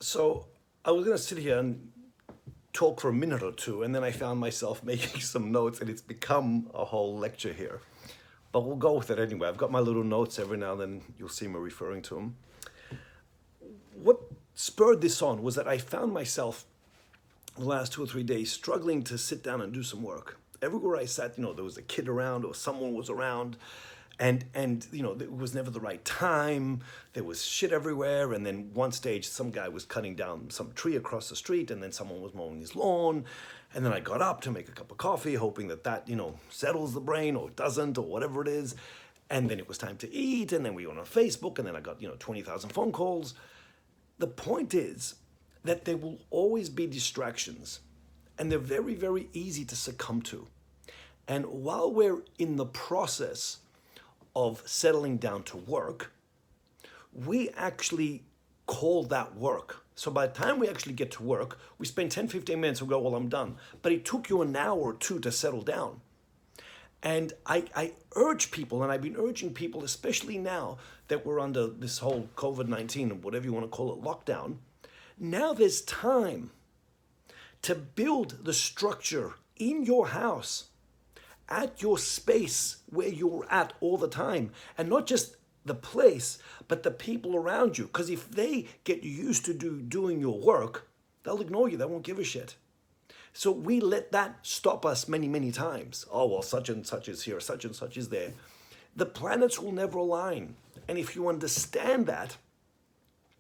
So I was going to sit here and talk for a minute or two, and then I found myself making some notes, and it's become a whole lecture here. But we'll go with it anyway. I've got my little notes every now and then. You'll see me referring to them. What spurred this on was that I found myself the last 2 or 3 days struggling to sit down and do some work. Everywhere I sat, there was a kid around or someone was around, and it was never the right time. There was shit everywhere, and then one stage some guy was cutting down some tree across the street, and then someone was mowing his lawn, and then I got up to make a cup of coffee, hoping that settles the brain, or it doesn't, or whatever it is. And then it was time to eat, and then we went on Facebook, and then I got 20,000 phone calls. The point is that there will always be distractions, and they're very, very easy to succumb to. And while we're in the process of settling down to work, we actually call that work. So by the time we actually get to work, we spend 10, 15 minutes and go, well, I'm done. But it took you an hour or two to settle down. And I urge people, and I've been urging people, especially now that we're under this whole COVID-19, or whatever you want to call it, lockdown, now there's time to build the structure in your house, at your space where you're at all the time, and not just the place, but the people around you. Because if they get used to doing your work, they'll ignore you. They won't give a shit. So we let that stop us many, many times. Oh, well, such and such is here, such and such is there. The planets will never align. And if you understand that,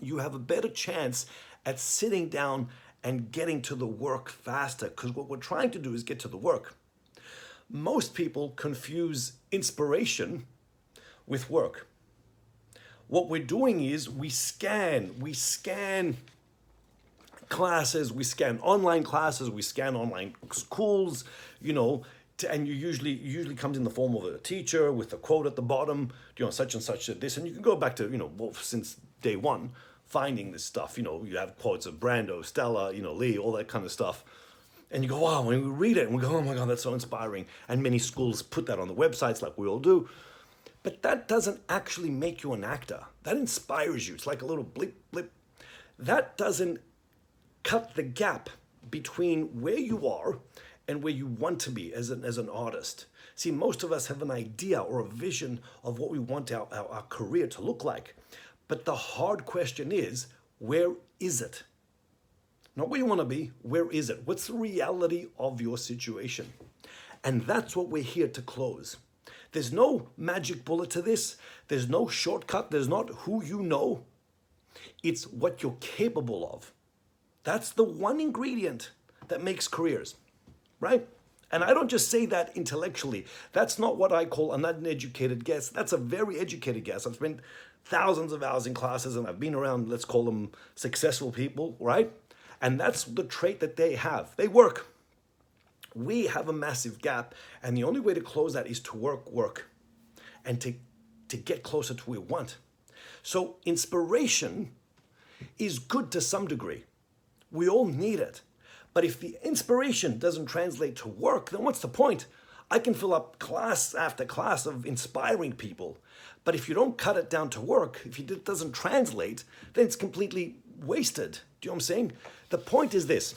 you have a better chance at sitting down and getting to the work faster. Because what we're trying to do is get to the work. Most people confuse inspiration with work. What we're doing is we scan classes, we scan online classes, we scan online schools, and you usually comes in the form of a teacher with a quote at the bottom, such and such did this, and you can go back to, since day one, finding this stuff, you have quotes of Brando, Stella, Lee, all that kind of stuff. And you go, wow, when we read it, and we go, oh my God, that's so inspiring. And many schools put that on the websites like we all do. But that doesn't actually make you an actor. That inspires you. It's like a little blip, blip. That doesn't cut the gap between where you are and where you want to be as an artist. See, most of us have an idea or a vision of what we want our career to look like. But the hard question is, where is it? Not where you want to be, where is it? What's the reality of your situation? And that's what we're here to close. There's no magic bullet to this. There's no shortcut. There's not who you know. It's what you're capable of. That's the one ingredient that makes careers, right? And I don't just say that intellectually. That's not what I call an uneducated guess. That's a very educated guess. I've spent thousands of hours in classes, and I've been around, let's call them successful people, right? And that's the trait that they have. They work. We have a massive gap, and the only way to close that is to work, and to get closer to where we want. So inspiration is good to some degree. We all need it. But if the inspiration doesn't translate to work, then what's the point? I can fill up class after class of inspiring people. But if you don't cut it down to work, if it doesn't translate, then it's completely wasted. Do you know what I'm saying? The point is this.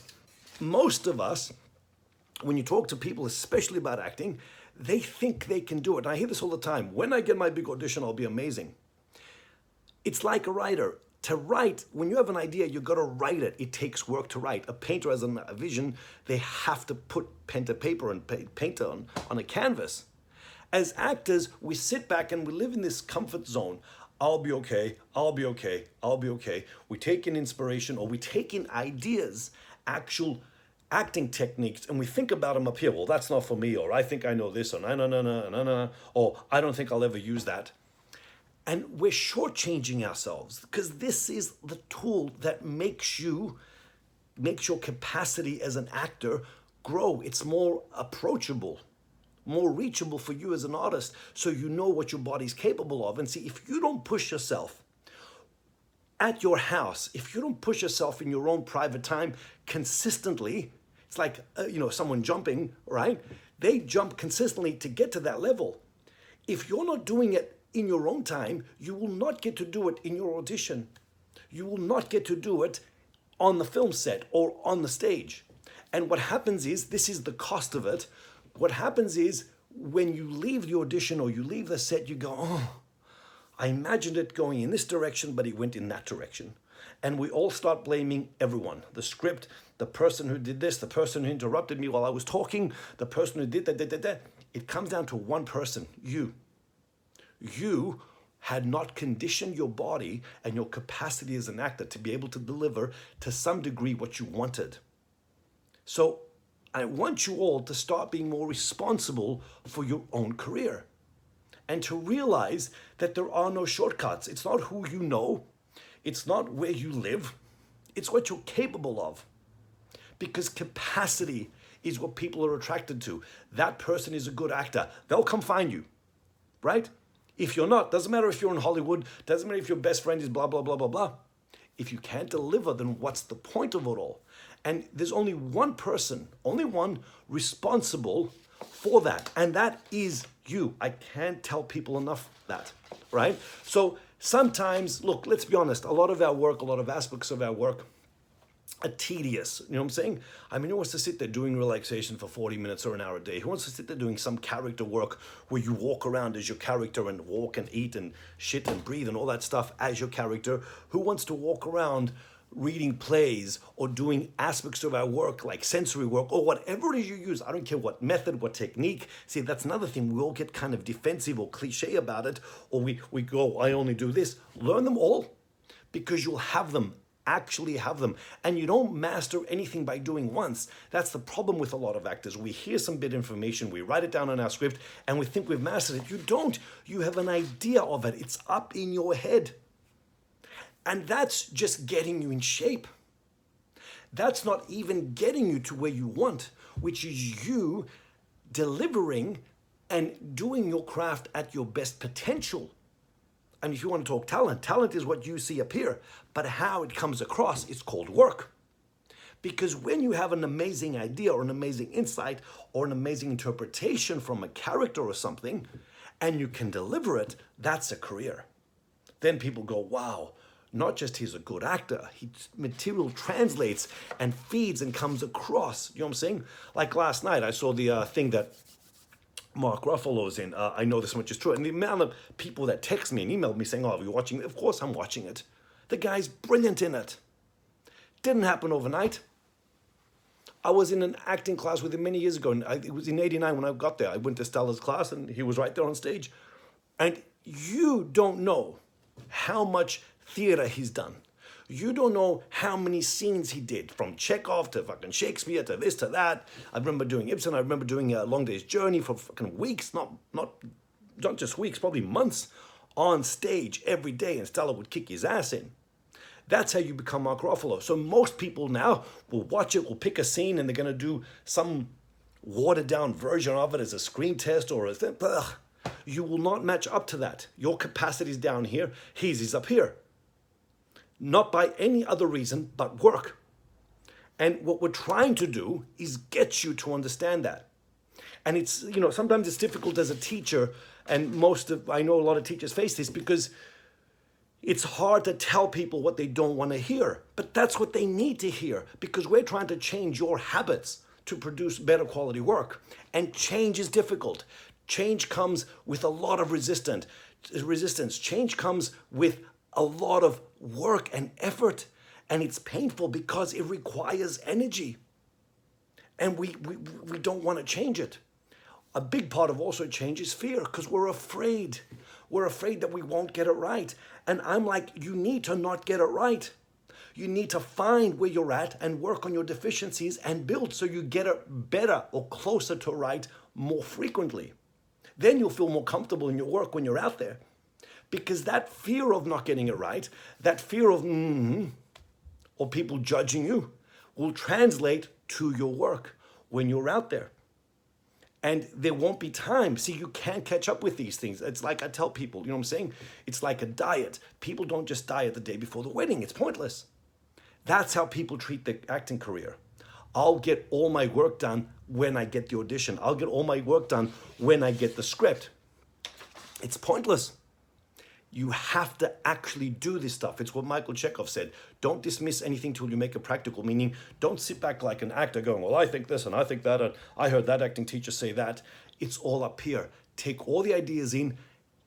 Most of us, when you talk to people, especially about acting, they think they can do it. And I hear this all the time. When I get my big audition, I'll be amazing. It's like a writer. To write, when you have an idea, you've got to write it. It takes work to write. A painter has a vision. They have to put pen to paper and paint on a canvas. As actors, we sit back and we live in this comfort zone. I'll be okay, I'll be okay, I'll be okay. We take in inspiration, or we take in ideas, actual acting techniques, and we think about them up here. Well, that's not for me, or I think I know this, or no, or I don't think I'll ever use that. And we're shortchanging ourselves, because this is the tool that makes your capacity as an actor grow. It's more approachable, more reachable for you as an artist, so you know what your body's capable of. And see, if you don't push yourself at your house, if you don't push yourself in your own private time consistently, it's like, someone jumping, right? They jump consistently to get to that level. If you're not doing it in your own time, you will not get to do it in your audition. You will not get to do it on the film set or on the stage. And what happens is, this is the cost of it. What happens is, when you leave the audition or you leave the set, you go, oh, I imagined it going in this direction, but it went in that direction. And we all start blaming everyone. The script, the person who did this, the person who interrupted me while I was talking, the person who did that. It comes down to one person, you. You had not conditioned your body and your capacity as an actor to be able to deliver to some degree what you wanted. So I want you all to start being more responsible for your own career and to realize that there are no shortcuts. It's not who you know. It's not where you live. It's what you're capable of. Because capacity is what people are attracted to. That person is a good actor. They'll come find you, right? If you're not, doesn't matter if you're in Hollywood, doesn't matter if your best friend is blah, blah, blah, blah, blah. If you can't deliver, then what's the point of it all? And there's only one person, only one responsible for that. And that is you. I can't tell people enough that, right? So sometimes, look, let's be honest, a lot of our work, a lot of aspects of our work are tedious. You know what I'm saying? I mean, who wants to sit there doing relaxation for 40 minutes or an hour a day? Who wants to sit there doing some character work where you walk around as your character and walk and eat and shit and breathe and all that stuff as your character? Who wants to walk around reading plays or doing aspects of our work like sensory work or whatever it is you use? I don't care what method, what technique. See, that's another thing. We all get kind of defensive or cliche about it, or we go, I only do this. Learn them all, because you'll have them. Actually have them. And you don't master anything by doing once. That's the problem with a lot of actors. We hear some bit of information, we write it down on our script, and we think we've mastered it. You don't. You have an idea of it. It's up in your head. And that's just getting you in shape. That's not even getting you to where you want, which is you delivering and doing your craft at your best potential. And if you want to talk talent, talent is what you see appear, but how it comes across is called work. Because when you have an amazing idea or an amazing insight or an amazing interpretation from a character or something, and you can deliver it, that's a career. Then people go, wow, not just he's a good actor, his material translates and feeds and comes across. You know what I'm saying? Like last night, I saw the thing that Mark Ruffalo's in. I know this much is true. And the amount of people that text me and email me saying, oh, are you watching it? Of course I'm watching it. The guy's brilliant in it. Didn't happen overnight. I was in an acting class with him many years ago. And it was in '89 when I got there. I went to Stella's class and he was right there on stage. And you don't know how much theater he's done. You don't know how many scenes he did, from Chekhov to fucking Shakespeare to this to that. I remember doing Ibsen. I remember doing a Long Day's Journey for fucking weeks, not just weeks, probably months, on stage every day, and Stella would kick his ass in. That's how you become Mark Ruffalo. So most people now will watch it, will pick a scene, and they're going to do some watered-down version of it as a screen test or a thing. Ugh. You will not match up to that. Your capacity's down here, his is up here. Not by any other reason but work. And what we're trying to do is get you to understand that. And it's, you know, sometimes it's difficult as a teacher, and I know a lot of teachers face this because it's hard to tell people what they don't want to hear. But that's what they need to hear, because we're trying to change your habits to produce better quality work. And change is difficult. Change comes with a lot of resistance. Change comes with a lot of work and effort, and it's painful because it requires energy, and we don't want to change it. A big part of also change is fear, because we're afraid that we won't get it right. And I'm like, you need to not get it right. You need to find where you're at and work on your deficiencies and build so you get it better or closer to right more frequently. Then you'll feel more comfortable in your work when you're out there. Because that fear of not getting it right, that fear of or people judging you, will translate to your work when you're out there. And there won't be time. See, you can't catch up with these things. It's like I tell people, you know what I'm saying? It's like a diet. People don't just diet the day before the wedding. It's pointless. That's how people treat the acting career. I'll get all my work done when I get the audition. I'll get all my work done when I get the script. It's pointless. You have to actually do this stuff. It's what Michael Chekhov said. Don't dismiss anything till you make it practical, meaning don't sit back like an actor going, well, I think this and I think that, and I heard that acting teacher say that. It's all up here. Take all the ideas in,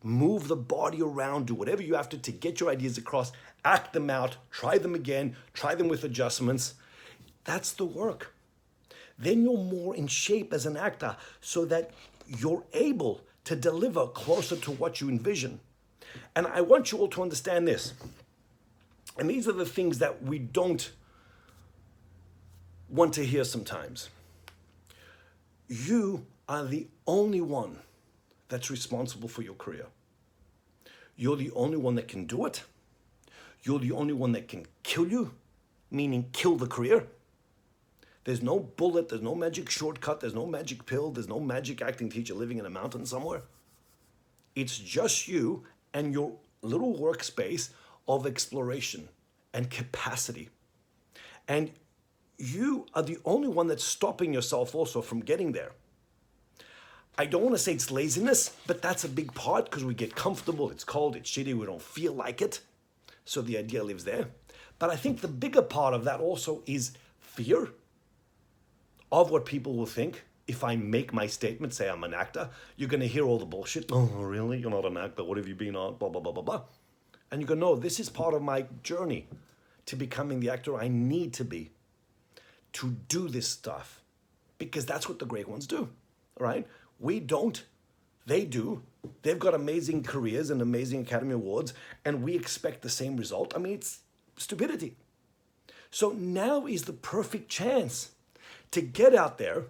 move the body around, do whatever you have to get your ideas across, act them out, try them again, try them with adjustments. That's the work. Then you're more in shape as an actor so that you're able to deliver closer to what you envision. And I want you all to understand this. And these are the things that we don't want to hear sometimes. You are the only one that's responsible for your career. You're the only one that can do it. You're the only one that can kill you, meaning kill the career. There's no bullet, there's no magic shortcut, there's no magic pill, there's no magic acting teacher living in a mountain somewhere. It's just you and your little workspace of exploration and capacity. And you are the only one that's stopping yourself also from getting there. I don't want to say it's laziness, but that's a big part because we get comfortable, it's cold, it's shitty, we don't feel like it. So the idea lives there. But I think the bigger part of that also is fear of what people will think. If I make my statement, say I'm an actor, you're going to hear all the bullshit. Oh, really? You're not an actor. What have you been on? Blah, blah, blah, blah, blah. And you go, no, this is part of my journey to becoming the actor I need to be, to do this stuff. Because that's what the great ones do, all right? We don't. They do. They've got amazing careers and amazing Academy Awards, and we expect the same result. I mean, it's stupidity. So now is the perfect chance to get out there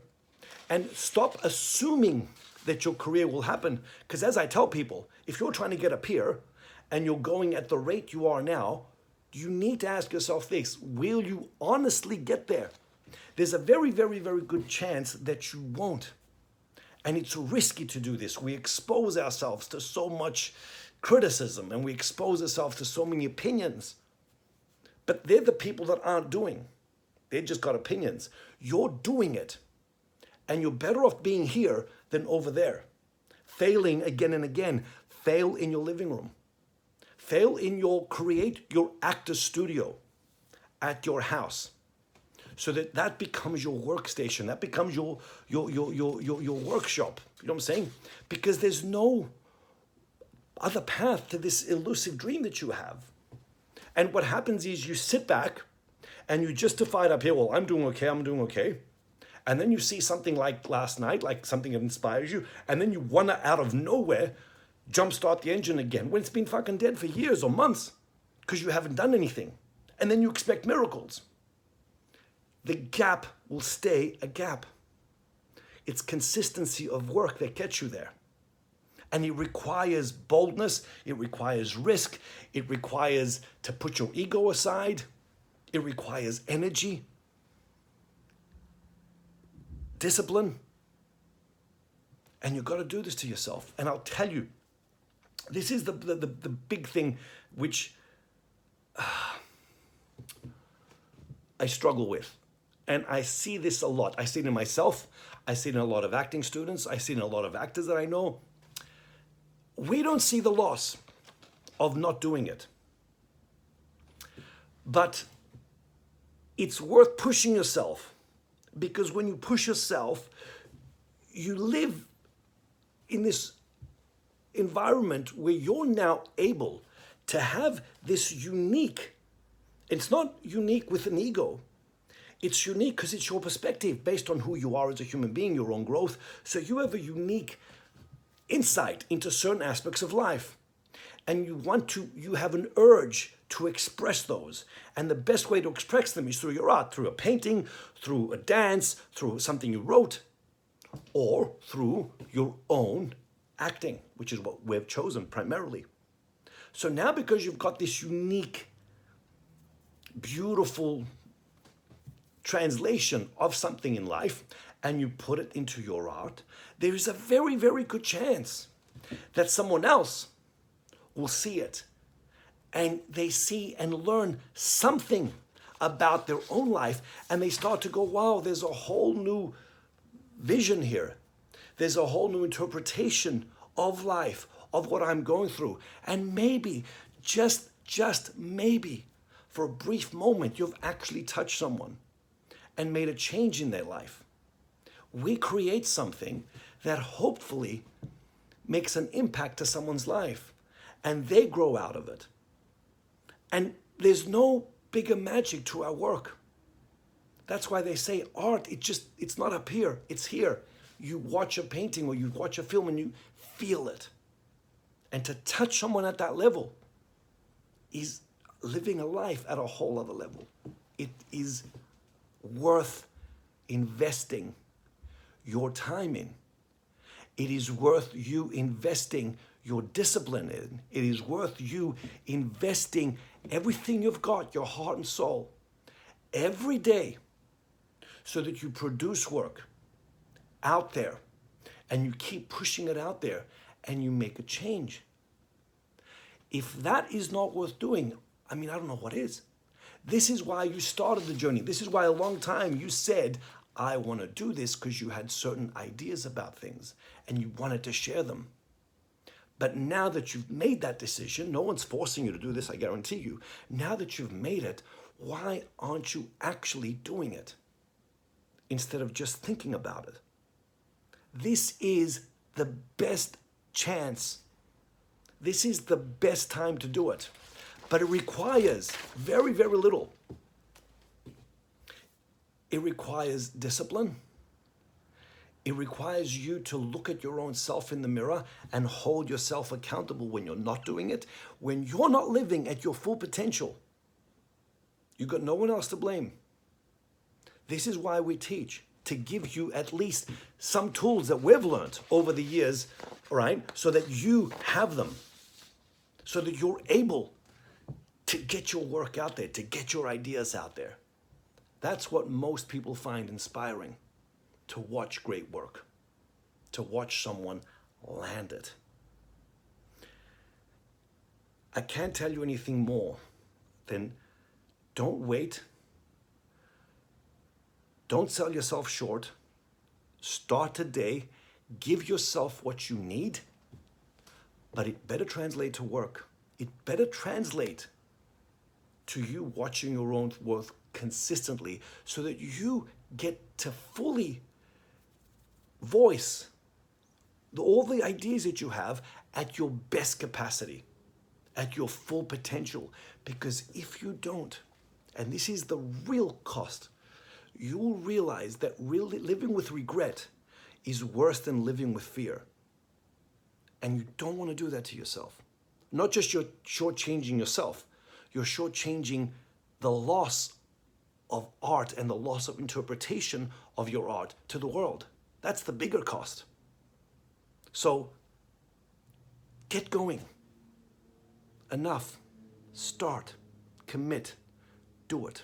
and stop assuming that your career will happen. Because as I tell people, if you're trying to get up here and you're going at the rate you are now, you need to ask yourself this: will you honestly get there? There's a very, very, very good chance that you won't. And it's risky to do this. We expose ourselves to so much criticism and we expose ourselves to so many opinions. But they're the people that aren't doing. They just got opinions. You're doing it. And you're better off being here than over there. Failing again and again. Fail in your living room. Fail in create your actor studio at your house. So that becomes your workstation. That becomes your workshop. You know what I'm saying? Because there's no other path to this elusive dream that you have. And what happens is you sit back and you justify it up here. Well, I'm doing okay. And then you see something like last night, like something that inspires you. And then you want to, out of nowhere, jumpstart the engine again when it's been fucking dead for years or months because you haven't done anything. And then you expect miracles. The gap will stay a gap. It's consistency of work that gets you there. And it requires boldness, it requires risk, it requires to put your ego aside, it requires energy, discipline. And you've got to do this to yourself. And I'll tell you, this is the big thing which I struggle with. And I see this a lot. I see it in myself. I see it in a lot of acting students. I see it in a lot of actors that I know. We don't see the loss of not doing it. But it's worth pushing yourself, because when you push yourself, you live in this environment where you're now able to have this unique, it's not unique with an ego. It's unique because it's your perspective based on who you are as a human being, your own growth. So you have a unique insight into certain aspects of life. And you have an urge to express those. And the best way to express them is through your art, through a painting, through a dance, through something you wrote, or through your own acting, which is what we've chosen primarily. So now, because you've got this unique, beautiful translation of something in life and you put it into your art, there is a very, very good chance that someone else will see it and they see and learn something about their own life, and they start to go, wow, there's a whole new vision here. There's a whole new interpretation of life, of what I'm going through. And maybe, just maybe, for a brief moment, you've actually touched someone and made a change in their life. We create something that hopefully makes an impact to someone's life, and they grow out of it. And there's no bigger magic to our work. That's why they say art, it's not up here, it's here. You watch a painting or you watch a film and you feel it. And to touch someone at that level is living a life at a whole other level. It is worth investing your time in. It is worth you investing your discipline in. It is worth you investing everything you've got, your heart and soul, every day, so that you produce work out there and you keep pushing it out there and you make a change. If that is not worth doing, I don't know what is. This is why you started the journey. This is why a long time you said, I want to do this, because you had certain ideas about things and you wanted to share them. But now that you've made that decision, no one's forcing you to do this, I guarantee you. Now that you've made it, why aren't you actually doing it instead of just thinking about it? This is the best chance. This is the best time to do it. But it requires very, very little. It requires discipline. It requires you to look at your own self in the mirror and hold yourself accountable when you're not doing it. When you're not living at your full potential, you've got no one else to blame. This is why we teach, to give you at least some tools that we've learned over the years, all right, so that you have them, so that you're able to get your work out there, to get your ideas out there. That's what most people find inspiring, to watch great work, to watch someone land it. I can't tell you anything more than don't wait. Don't sell yourself short. Start today. Give yourself what you need, but it better translate to work. It better translate to you watching your own work consistently, so that you get to fully voice all the ideas that you have at your best capacity, at your full potential. Because if you don't, and this is the real cost, you will realize that really living with regret is worse than living with fear. And you don't want to do that to yourself. Not just you're shortchanging yourself, you're shortchanging the loss of art and the loss of interpretation of your art to the world. That's the bigger cost. So get going. Enough. Start. Commit. Do it.